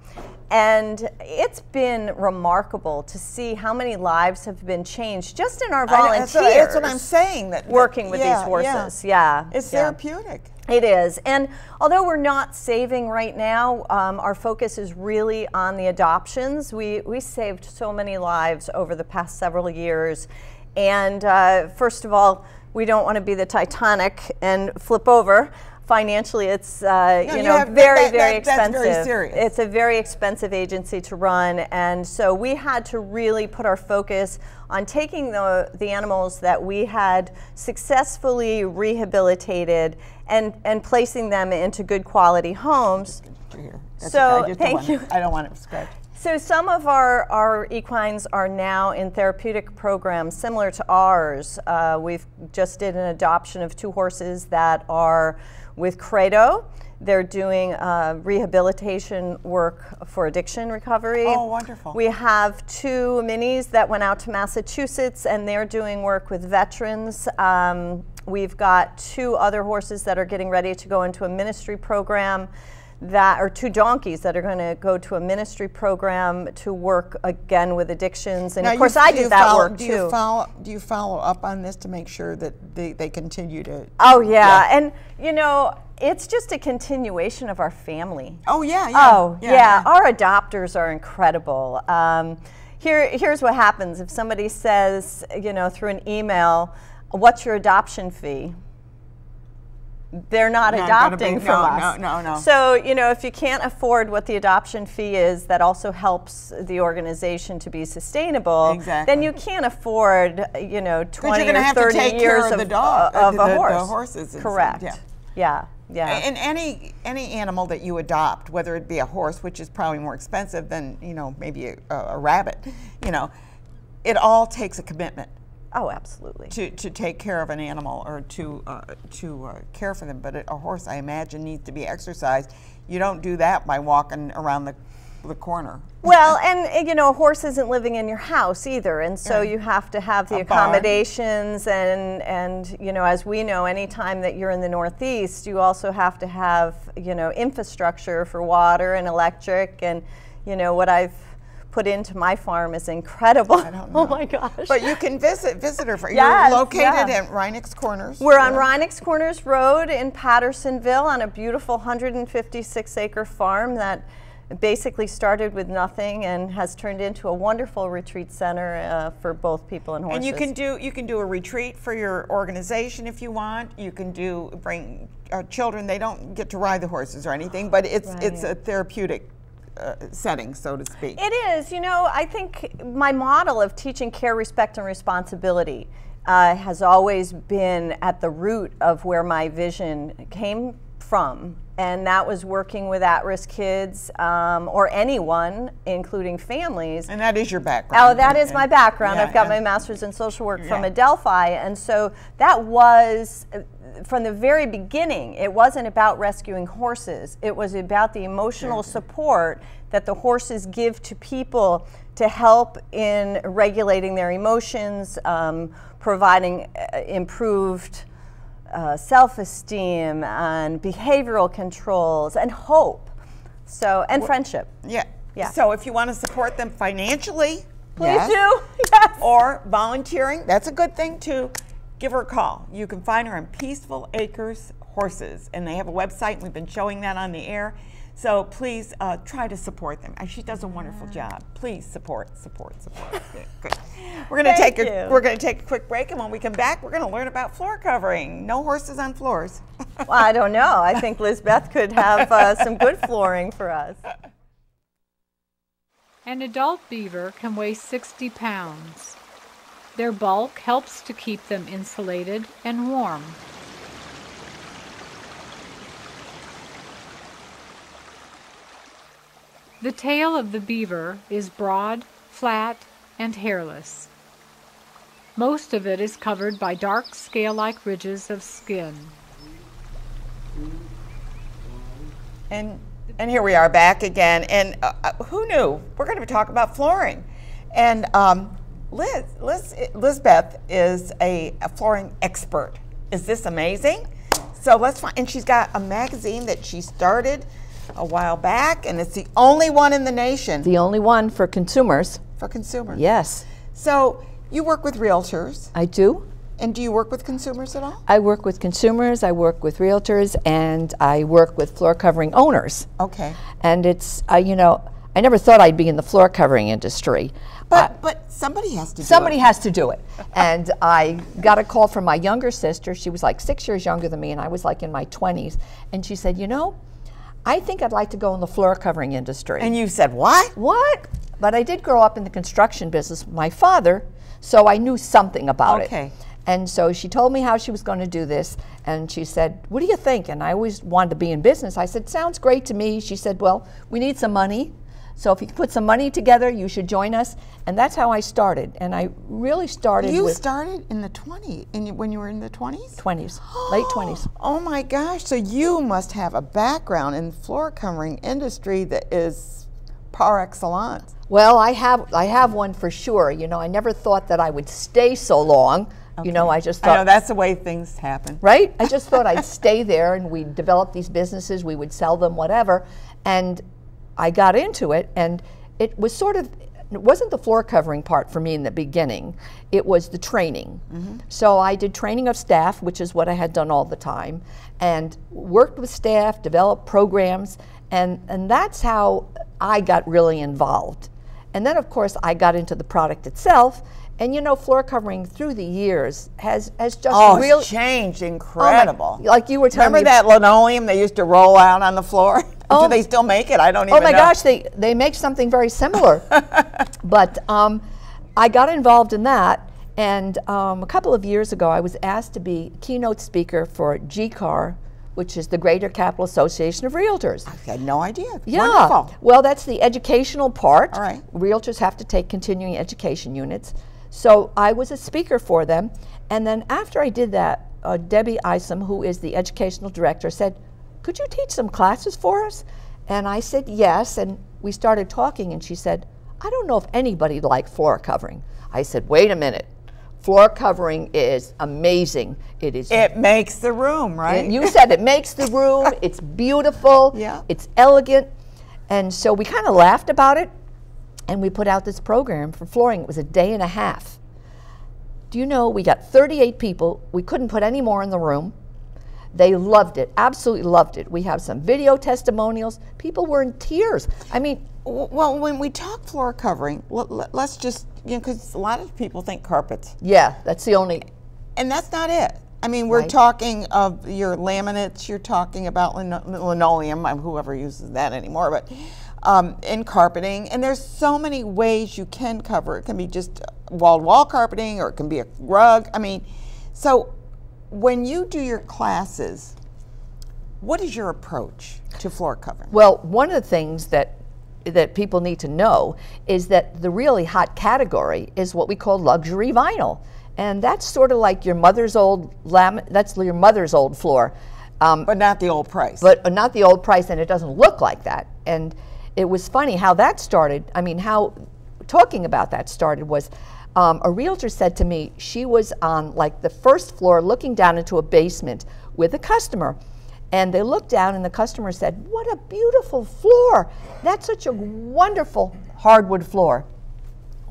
And it's been remarkable to see how many lives have been changed just in our volunteers. That's what I'm saying. Working with these horses, yeah. It's therapeutic. It is. And although we're not saving right now, our focus is really on the adoptions. We saved so many lives over the past several years. And first of all, we don't want to be the Titanic and flip over. Financially, it's very expensive. That's very serious. It's a very expensive agency to run, and so we had to really put our focus on taking the animals that we had successfully rehabilitated and placing them into good quality homes. Thank you. I don't want it scratched. So some of our equines are now in therapeutic programs similar to ours. We've just did an adoption of 2 horses that are with Credo. They're doing rehabilitation work for addiction recovery. Oh, wonderful. We have 2 minis that went out to Massachusetts, and they're doing work with veterans. We've got 2 other horses that are getting ready to go into a ministry program. That are 2 donkeys that are going to go to a ministry program to work again with addictions, and now of course I did that work too. Do you follow up on this to make sure that they continue to? Oh yeah, and it's just a continuation of our family. Oh yeah. Our adopters are incredible. Here's what happens if somebody says, through an email, "What's your adoption fee?" They're not adopting from us. No. So, if you can't afford what the adoption fee is, that also helps the organization to be sustainable. Exactly. Then you can't afford, 20 or 30 years of of the horse. The horses. Correct. Yeah. And any animal that you adopt, whether it be a horse, which is probably more expensive than, maybe a rabbit, it all takes a commitment. Oh, absolutely. To take care of an animal or to care for them. But a horse, I imagine, needs to be exercised. You don't do that by walking around the corner. Well, and you know, a horse isn't living in your house either, and so you have to have the accommodations, and you know, as we know, anytime that you're in the Northeast, you also have to have, you know, infrastructure for water and electric, and you know, what I've put into my farm is incredible. I don't know. Oh my gosh. But you can visitor for Yes, you're located yeah. at Reineck's Corners. We're on Reineck's Corners Road in Pattersonville on a beautiful 156-acre farm that basically started with nothing and has turned into a wonderful retreat center for both people and horses. And you can do a retreat for your organization if you want. You can bring children. They don't get to ride the horses or anything, but it's a therapeutic setting, so to speak. It is. You know, I think my model of teaching care, respect, and responsibility has always been at the root of where my vision came from. And that was working with at-risk kids or anyone, including families. And that is your background. Oh, that is my background. I've got my master's in social work from Adelphi. And so that was, from the very beginning, it wasn't about rescuing horses. It was about the emotional support that the horses give to people to help in regulating their emotions, providing improved self-esteem and behavioral controls and hope, and friendship. Yeah. So if you want to support them financially, please do. Yes. Or volunteering, that's a good thing too. Give her a call. You can find her on Peaceful Acres Horses, and they have a website. And we've been showing that on the air. So please try to support them. She does a wonderful job. Please support. Yeah, good. We're going to take a quick break, and when we come back, we're going to learn about floor covering. No horses on floors. Well, I don't know. I think Lizbeth could have some good flooring for us. An adult beaver can weigh 60 pounds. Their bulk helps to keep them insulated and warm. The tail of the beaver is broad, flat, and hairless. Most of it is covered by dark scale-like ridges of skin. And here we are back again. And who knew? We're going to talk about flooring. And Lizbeth is a flooring expert. Is this amazing? So let's find, and she's got a magazine that she started a while back, and it's the only one in the nation. The only one for consumers. For consumers. Yes. So you work with realtors. I do. And do you work with consumers at all? I work with consumers, I work with realtors, and I work with floor covering owners. Okay. And it's, you know, I never thought I'd be in the floor covering industry. But somebody has to do it. Somebody has to do it. And I got a call from my younger sister. She was like 6 years younger than me, and I was like in my 20s. And she said, you know, I think I'd like to go in the floor covering industry. And you said, what? What? But I did grow up in the construction business with my father, so I knew something about it. Okay. And so she told me how she was going to do this, and she said, what do you think? And I always wanted to be in business. I said, sounds great to me. She said, well, we need some money. So if you can put some money together, you should join us. And that's how I started. And I really started You started in the 20s, when you were in the 20s? 20s, late 20s. Oh my gosh, so you must have a background in floor covering industry that is par excellence. Well, I have one for sure. You know, I never thought that I would stay so long. Okay. You know, I just thought. I know, that's the way things happen. Right? I just thought I'd stay there and we'd develop these businesses, we would sell them, whatever. And I got into it, and it was sort of, it wasn't the floor covering part for me in the beginning. It was the training. Mm-hmm. So I did training of staff, which is what I had done all the time, and worked with staff, developed programs, and that's how I got really involved. And then, of course, I got into the product itself. And you know, floor covering through the years has just really it's changed incredible. Oh my, like you were telling me. Remember that linoleum they used to roll out on the floor? Do they still make it? I don't even know. Oh my gosh, they make something very similar. But I got involved in that, and a couple of years ago I was asked to be keynote speaker for GCAR, which is the Greater Capital Association of Realtors. I had no idea. Yeah. Wonderful. Well, that's the educational part. All right. Realtors have to take continuing education units. So I was a speaker for them, and then after I did that, Debbie Isom, who is the educational director, said, could you teach some classes for us? And I said yes, and we started talking, and she said, I don't know if anybody liked floor covering. I said, wait a minute. Floor covering is amazing. It makes the room, right? You said it makes the room. It's beautiful. Yeah. It's elegant. And so we kind of laughed about it, and we put out this program for flooring. It was a day and a half. Do you know, we got 38 people. We couldn't put any more in the room. They loved it, absolutely loved it. We have some video testimonials. People were in tears. I mean, well, when we talk floor covering, let's just, because a lot of people think carpets. Yeah, that's the only. And that's not it. I mean, we're talking of your laminates, you're talking about linoleum, whoever uses that anymore, but in carpeting. And there's so many ways you can cover. It can be just wall-to-wall carpeting, or it can be a rug. I mean, so when you do your classes, what is your approach to floor covering? Well, one of the things that people need to know is that the really hot category is what we call luxury vinyl. And that's sort of like your mother's old that's your mother's old floor. But not the old price. But not the old price, and it doesn't look like that. And it was funny how that started. I mean, how talking about that started was a realtor said to me, she was on like the first floor looking down into a basement with a customer. And they looked down, and the customer said, what a beautiful floor. That's such a wonderful hardwood floor.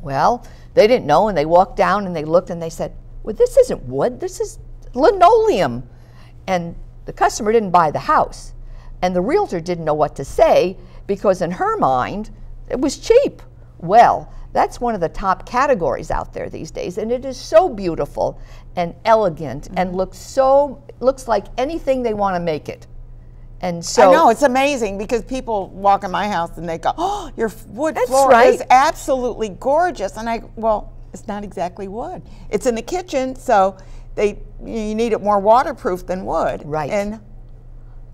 Well, they didn't know, and they walked down and they looked and they said, well, this isn't wood, this is linoleum. And the customer didn't buy the house. And the realtor didn't know what to say, because in her mind, it was cheap. Well, that's one of the top categories out there these days, and it is so beautiful and elegant and looks like anything they want to make it. And so I know, it's amazing, because people walk in my house and they go, oh, your wood That's floor right. is absolutely gorgeous. And well, it's not exactly wood. It's in the kitchen, so you need it more waterproof than wood. Right.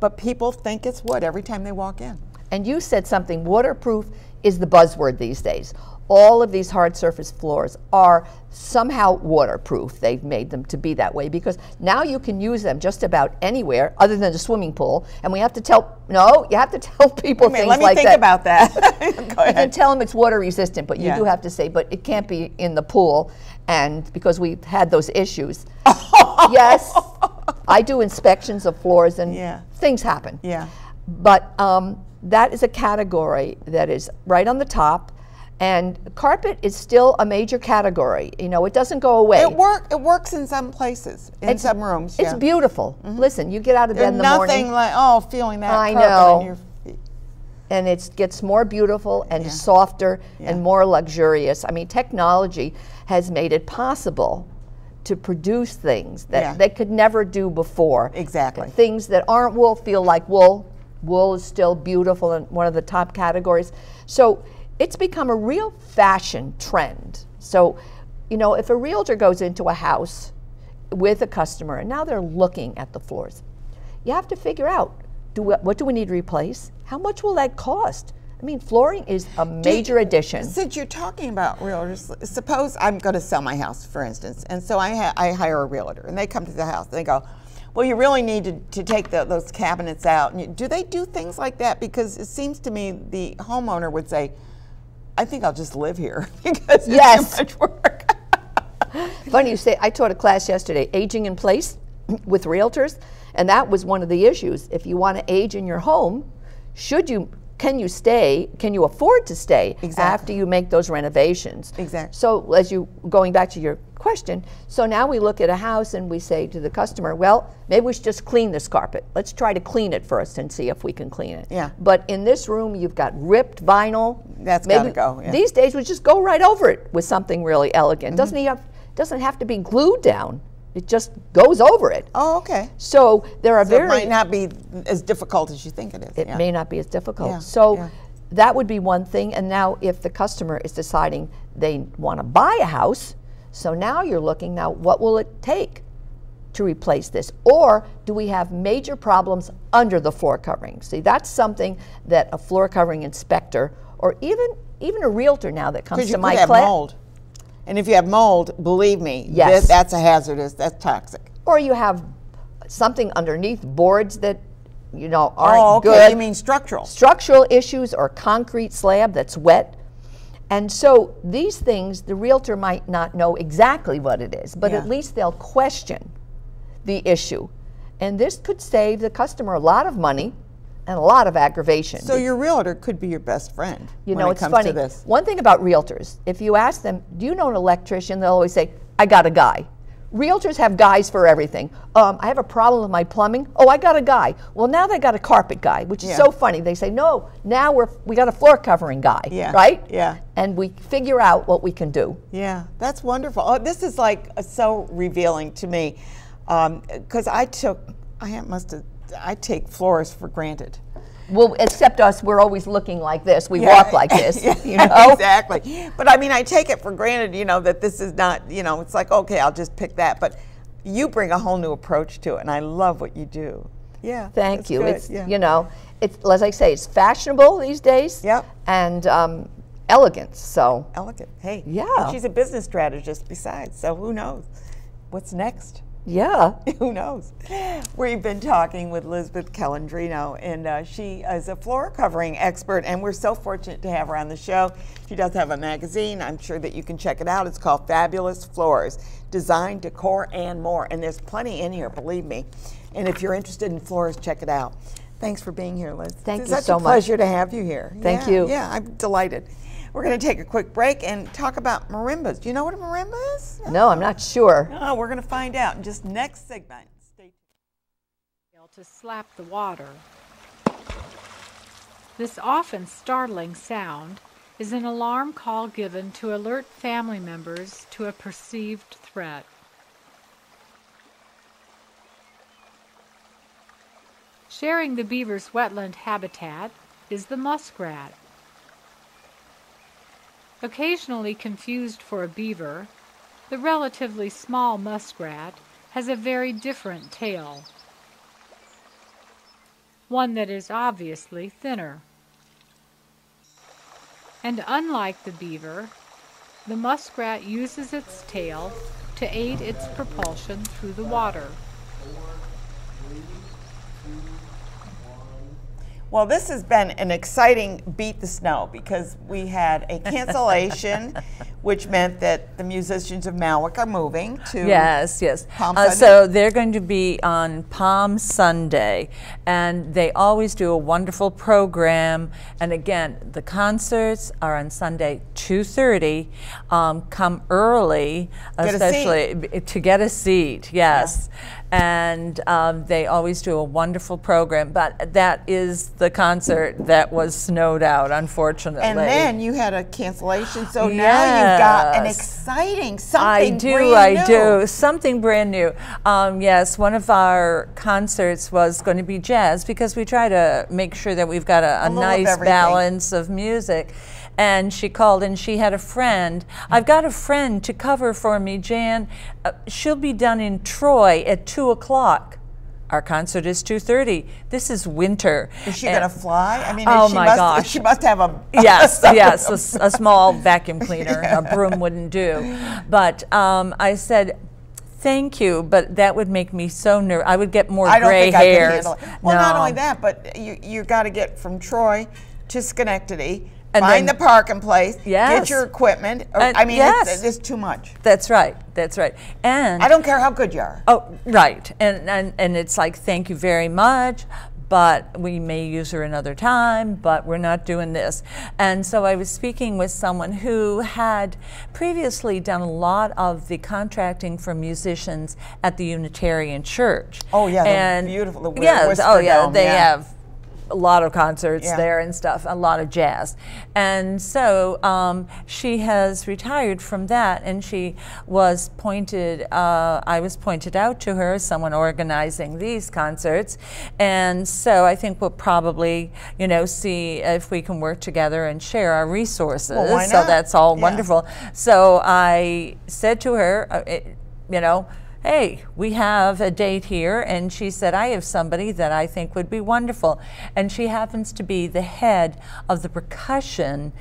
But people think it's wood every time they walk in. And you said something, waterproof is the buzzword these days. All of these hard surface floors are somehow waterproof. They've made them to be that way, because now you can use them just about anywhere other than the swimming pool. And we have to tell, you have to tell people things like that. Let me think about that. Go ahead. You can tell them it's water resistant, but you do have to say, but it can't be in the pool. And because we've had those issues. Yes, I do inspections of floors, and things happen. Yeah. But that is a category that is right on the top. And carpet is still a major category. You know, it doesn't go away. It works in some places, in some rooms. It's beautiful. Listen, you get out of bed in the morning. Nothing like, feeling that I carpet know. on your feet. And it gets more beautiful and softer and more luxurious. I mean, technology has made it possible to produce things that they could never do before. Exactly. Things that aren't wool feel like wool. Wool is still beautiful and one of the top categories. So it's become a real fashion trend. So, if a realtor goes into a house with a customer and now they're looking at the floors, you have to figure out, what do we need to replace? How much will that cost? I mean, flooring is a major addition. Since you're talking about realtors, suppose I'm going to sell my house, for instance, and so I hire a realtor, and they come to the house and they go, well, you really need to take those cabinets out. And do they do things like that? Because it seems to me the homeowner would say, I think I'll just live here, because it's too much work. Funny you say, I taught a class yesterday, aging in place with realtors, and that was one of the issues. If you want to age in your home, can you afford to stay after you make those renovations? Exactly. So going back to your question, so now we look at a house and we say to the customer, well, maybe we should just clean this carpet. Let's try to clean it first and see if we can clean it. Yeah. But in this room, you've got ripped vinyl. That's got to go. Yeah. These days, we just go right over it with something really elegant. Doesn't have to be glued down. It just goes over it. Oh, okay. So there are it might not be as difficult as you think it is. It may not be as difficult. So that would be one thing. And now if the customer is deciding they want to buy a house, so now you're looking, what will it take to replace this? Or do we have major problems under the floor covering? See, that's something that a floor covering inspector, or even a realtor now that comes to my class. Because you could have mold. And if you have mold, believe me, that's a hazardous, that's toxic. Or you have something underneath, boards that you know, aren't Oh, okay. good. You mean structural? Structural issues or concrete slab that's wet. And so these things, the realtor might not know exactly what it is, but at least they'll question the issue. And this could save the customer a lot of money and a lot of aggravation. So your realtor could be your best friend. You when know, it it's comes funny. To this. One thing about realtors, if you ask them, do you know an electrician? They'll always say, I got a guy. Realtors have guys for everything. I have a problem with my plumbing. Oh, I got a guy. Well, now they got a carpet guy, which is so funny. They say, no, now we got a floor covering guy, right? Yeah. And we figure out what we can do. Yeah, that's wonderful. Oh, this is like so revealing to me, because I take floors for granted. Well, except us, we're always looking like this. We walk like this, you know? Exactly. But I mean, I take it for granted, you know, that this is not, you know, it's like, okay, I'll just pick that. But you bring a whole new approach to it, and I love what you do. Yeah. Thank you. Good. It's, you know, it's, as I say, it's fashionable these days. Yep. And elegant, so. Elegant. Hey. Yeah. And she's a business strategist besides, so who knows? What's next? Yeah. Who knows? We've been talking with Elizabeth Calandrino, and she is a floor covering expert, and we're so fortunate to have her on the show. She does have a magazine. I'm sure that you can check it out. It's called Fabulous Floors, Design, Decor, and More. And there's plenty in here, believe me. And if you're interested in floors, check it out. Thanks for being here, Liz. Thank you so much. It's so such a pleasure to have you here. Thank you. Yeah, I'm delighted. We're going to take a quick break and talk about marimbas. Do you know what a marimba is? No, I'm not sure. No, we're going to find out in just next segment. Stay tuned. To slap the water. This often startling sound is an alarm call given to alert family members to a perceived threat. Sharing the beaver's wetland habitat is the muskrat. Occasionally confused for a beaver, the relatively small muskrat has a very different tail, one that is obviously thinner. And unlike the beaver, the muskrat uses its tail to aid its propulsion through the water. Well, this has been an exciting Beat the Snow because we had a cancellation, which meant that the musicians of Malwick are moving to Palm Sunday. So they're going to be on Palm Sunday, and they always do a wonderful program. And again, the concerts are on Sunday, 2:30. Come early, especially to get a seat. Yes. Yeah. And they always do a wonderful program, but that is the concert that was snowed out, unfortunately. And then you had a cancellation, so now you've got an exciting something brand new. I do, something brand new. Yes, one of our concerts was going to be jazz because we try to make sure that we've got a nice balance of music. And she called and she had a friend. I've got a friend to cover for me, Jan. She'll be done in Troy at 2 o'clock. Our concert is 2:30. This is winter. Is she going to fly? I mean, oh my gosh. She must have a... Yes, a small vacuum cleaner. A broom wouldn't do. But I said, thank you, but that would make me so nervous. I would get more gray hairs. I could handle it. Well, not only that, but you got to get from Troy to Schenectady, and find the parking place, yes. get your equipment. I mean, yes. it's too much. That's right. That's right. And I don't care how good you are. Oh, right. And it's like, thank you very much, but we may use her another time, but we're not doing this. And so I was speaking with someone who had previously done a lot of the contracting for musicians at the Unitarian Church. Oh yeah, and beautiful. Yes. Oh yeah, they have a lot of concerts there and stuff, a lot of jazz. And so she has retired from that, and she was pointed, I was pointed out to her, someone organizing these concerts. And so I think we'll probably, see if we can work together and share our resources. Well, why not? So that's all wonderful. So I said to her, hey, we have a date here, and she said, I have somebody that I think would be wonderful. And she happens to be the head of the percussion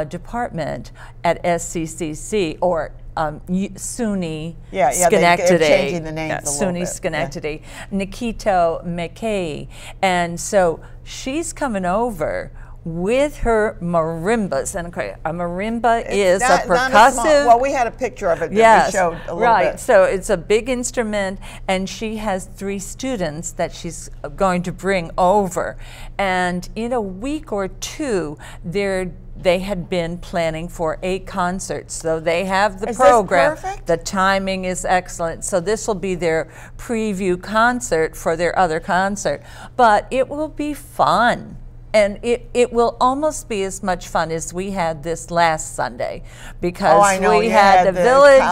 department at SCCC, or Schenectady. Schenectady. They're changing the names a little bit. Schenectady. Nikito McKay. And so she's coming over with her marimbas, and a marimba is a percussive. Well, we had a picture of it that we showed a little bit. So it's a big instrument, and she has 3 students that she's going to bring over. And in a week or 2, they had been planning for 8 concerts. So they have the program. This perfect? The timing is excellent. So this will be their preview concert for their other concert. But it will be fun. And it will almost be as much fun as we had this last Sunday, because we had the village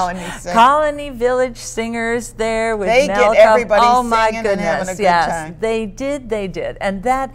colony village singers there with they Malcolm. Get everybody oh singing my and goodness, having a good yes, time. they did, and that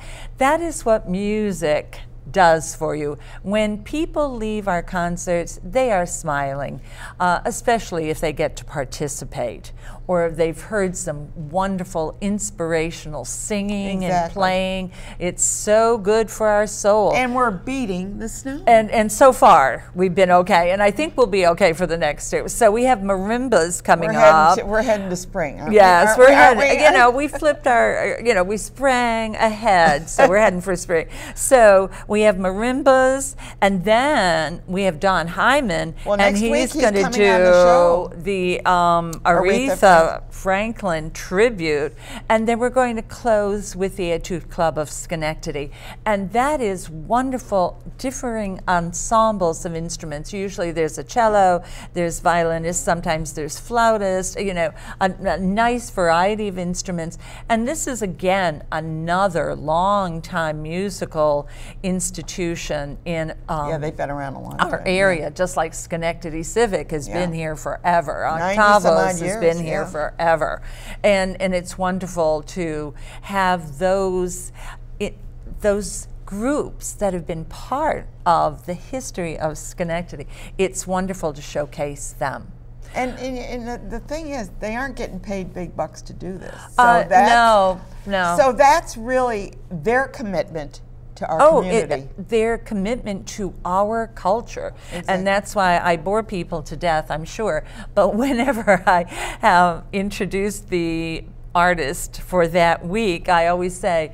is what music does for you. When people leave our concerts, they are smiling, especially if they get to participate, or if they've heard some wonderful inspirational singing and playing. It's so good for our soul. And we're beating the snow. And so far, we've been okay, and I think we'll be okay for the next 2. So we have marimbas coming up. We're heading to spring. Yes, we're heading. You know, we flipped our. You know, we sprang ahead, so we're heading for spring. So we have marimbas, and then we have Don Hyman, and he's going to do the Aretha Franklin tribute, and then we're going to close with the Etude Club of Schenectady, and that is wonderful, differing ensembles of instruments. Usually there's a cello, there's violinist, sometimes there's flautist, you know, a nice variety of instruments. And this is again another long-time musical institution in they've been around a long our area, just like Schenectady Civic has been here forever. 90 Octavos some odd has been here forever, and it's wonderful to have those groups that have been part of the history of Schenectady. It's wonderful to showcase them. And the thing is, they aren't getting paid big bucks to do this. So no. So that's really their commitment to our community. Their commitment to our culture. And that's why I bore people to death, I'm sure. But whenever I have introduced the artist for that week, I always say,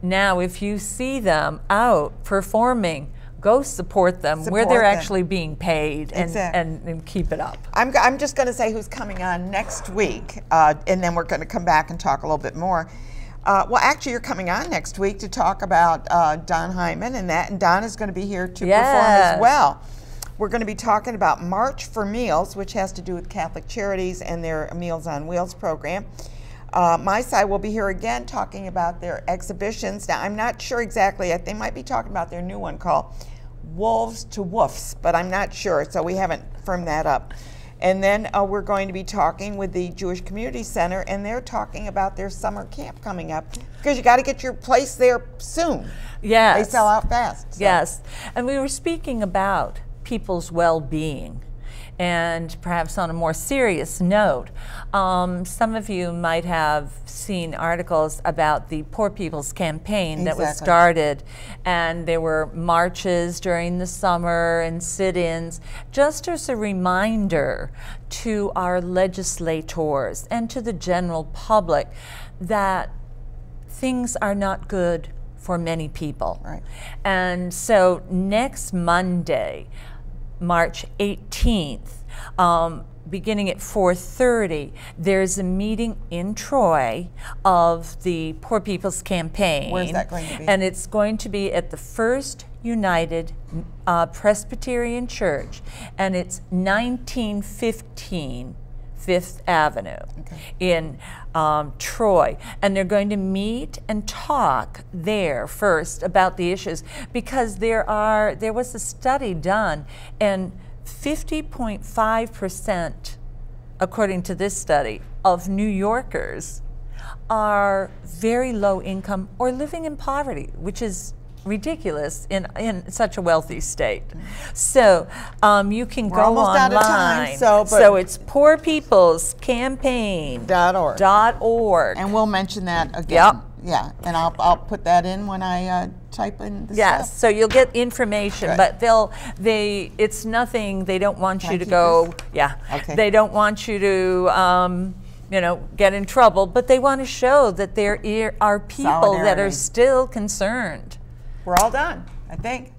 now if you see them out performing, go support them where they're actually being paid, and keep it up. I'm just going to say who's coming on next week, and then we're going to come back and talk a little bit more. Well, actually, you're coming on next week to talk about Don Hyman and Don is going to be here to perform as well. We're going to be talking about March for Meals, which has to do with Catholic Charities and their Meals on Wheels program. My side will be here again talking about their exhibitions. Now, I'm not sure exactly. They might be talking about their new one called Wolves to Woofs, but I'm not sure, so we haven't firmed that up. And then we're going to be talking with the Jewish Community Center, and they're talking about their summer camp coming up, because you got to get your place there soon. Yes. They sell out fast. So. Yes. And we were speaking about people's well-being. And perhaps on a more serious note, some of you might have seen articles about the Poor People's Campaign that was started, and there were marches during the summer and sit-ins, just as a reminder to our legislators and to the general public that things are not good for many people. Right. And so next Monday, March 18th, beginning at 4:30, there's a meeting in Troy of the Poor People's Campaign. Where's that going to be? And it's going to be at the First United Presbyterian Church, and it's 1915 Fifth Avenue in Troy. And they're going to meet and talk there first about the issues, because there was a study done, and 50.5%, according to this study, of New Yorkers are very low income or living in poverty, which is ridiculous in such a wealthy state. So you can go online. Out of time, so it's poorpeoplescampaign.org. And we'll mention that again. Yep. Yeah, and I'll put that in when I type in the Yes, stuff. so you'll get information, Good. but it's nothing, they don't want you to go, Okay. they don't want you to, get in trouble, but they want to show that there are people that are Solidarity. still concerned. We're all done, I think.